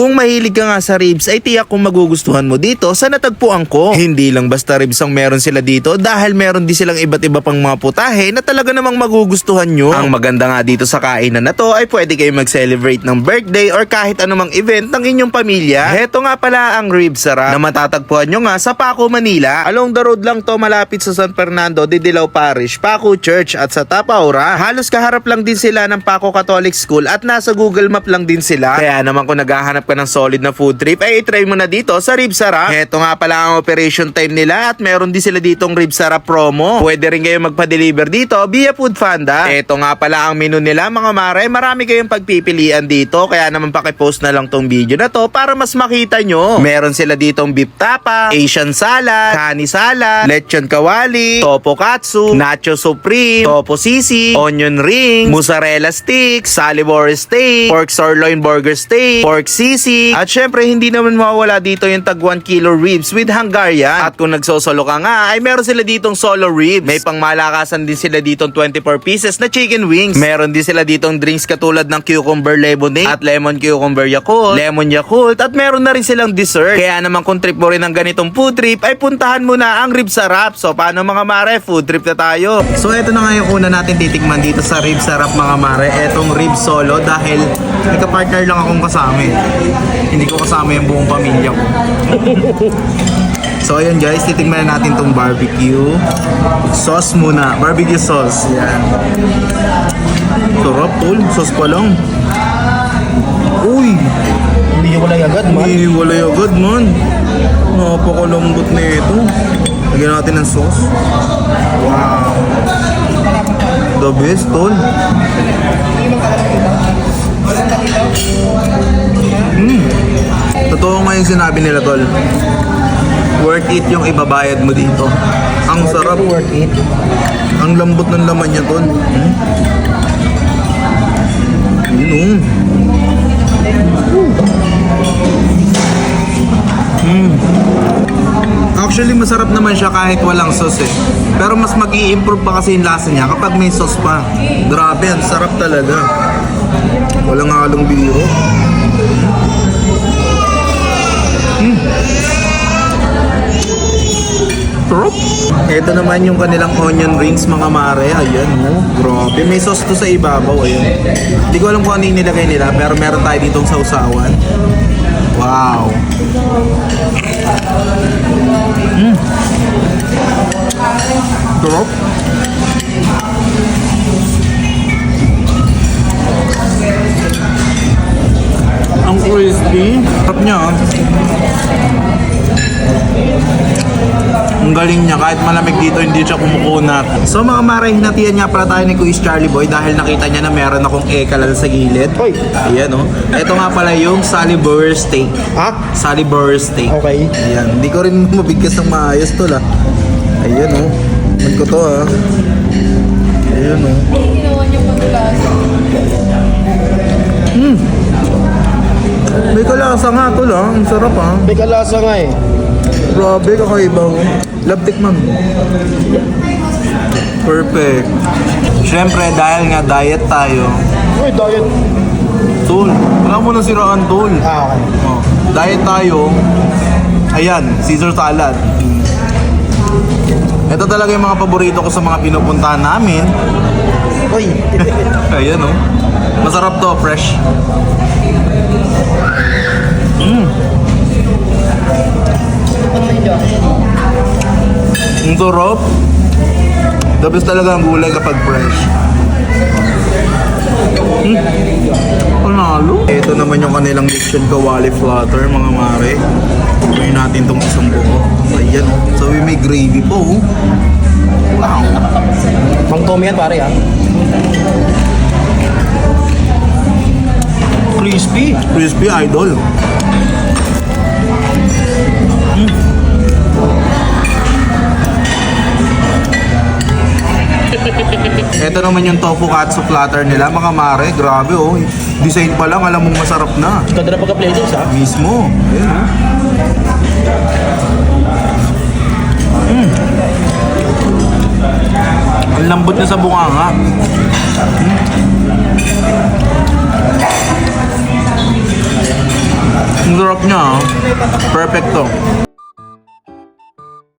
Kung mahilig ka nga sa ribs ay tiyak kung magugustuhan mo dito sa natagpuan ko. Hindi lang basta ribs ang meron sila dito dahil meron din silang iba't iba pang mga putahe na talaga namang magugustuhan nyo. Ang maganda nga dito sa kainan na to ay pwede kayo mag-celebrate ng birthday or kahit anumang event ng inyong pamilya. Heto nga pala ang rib sarap na matatagpuan nyo nga sa Paco, Manila. Along the road lang to malapit sa San Fernando de Dilao Parish, Paco Church at sa Tapaura. Halos kaharap lang din sila ng Paco Catholic School at nasa Google Map lang din sila. Kaya naman kung naghahanap ka ng solid na food trip ay i-try mo na dito sa Rib Sarap. Heto nga pala ang operation time nila at meron din sila ditong Rib Sarap promo. Pwede rin kayo magpa-deliver dito via Food Panda. Heto nga pala ang menu nila mga mare. Marami kayong pagpipilian dito kaya naman pakipost na lang tong video na to para mas makita nyo. Meron sila ditong beef tapa, Asian salad, kani salad, lechon kawali, topo katsu, nacho supreme, topo sisig, onion ring, mozzarella sticks, salivore steak, pork sirloin burger steak, pork sisig, at syempre hindi naman mawawala dito yung tag 1 kilo ribs with Hungarian. At kung nagsosolo ka nga ay meron sila ditong solo ribs. May pangmalakasan din sila ditong 24 pieces na chicken wings. Meron din sila ditong drinks katulad ng cucumber lemonade at lemon cucumber Yakult, lemon Yakult, at meron na rin silang dessert. Kaya naman kung trip mo rin ng ganitong food trip ay puntahan mo na ang Rib Sarap. So paano mga mare, food trip na tayo. So eto na nga yung una natin titikman dito sa Rib Sarap mga mare. Etong rib solo dahil nagka-partner lang akong kasama eh. Hindi ko kasama yung buong pamilya ko. So ayun guys, titikman na natin tong barbecue sauce muna. Barbecue sauce. Yan. Sarap tol. Sauce pa lang. Uy! Hindi wala agad man. Hindi wala agad man. Napakalambot na ito. Lagyan natin ng sauce. Wow. The best tol. Totoo nga yung sinabi nila tol. Worth it yung ibabayad mo dito. Ang sarap. Worth it. Ang lambot ng laman niya tol. Yun Actually masarap naman siya kahit walang sauce eh. Pero mas mag-i-improve pa kasi yung lasa niya kapag may sauce pa. Grabe, ang sarap talaga. Walang halong biro. Sarap. Ito naman yung kanilang onion rings mga mare. Ayan oh. Grabe. May sauce to sa ibabaw. Ayan. Hindi ko alam kung ano yung nilagay nila pero meron tayo ditong sausawan. Wow. Sarap. Ang crispy. Sarap niya ah. Ang galing niya, kahit malamig dito hindi siya kumukunat. So mga mare, hinatian nga pala tayo ni Kuya Charlie Boy dahil nakita niya na meron akong ekalal sa gilid. Hoy. Ayan oh. Ito nga pala yung salivore steak. Ha? Salivore steak. Okay. Ayan, hindi ko rin mabigkas ng maayos to lah. Ayan oh. Man ko to ah. Ayan oh. May kalasa nga to lah. Ang sarap ah. May kalasa nga eh. Grabe, kakaiba oh. Labtik man. Perfect. Siyempre, dahil nga diet tayo. Uy, diet. Tol, wala mo na siraan tol. Ah, okay. Oh, diet tayo. Ayan, Caesar salad. Ito talaga yung mga paborito ko sa mga pinupuntahan namin. Uy. Ayan oh. Masarap to, fresh. Ang sarap. The best talaga ang gulay kapag fresh. Panalo. Ito naman yung kanilang lechon kawali flutter mga mare. Gawin natin tong isang buo. Ayan oh. So may gravy po oh. Wow. Mang Tommy yan pare ah. Crispy. Crispy idol. Ito naman yung tofu katsu platter nila mga mare. Grabe oh. Design pa lang alam mong masarap na. Ganda na pagka-plated ha. Mismo. Ayan oh. Ang lambot na sa bunganga. Ang sarap niya, ah. Perfect to.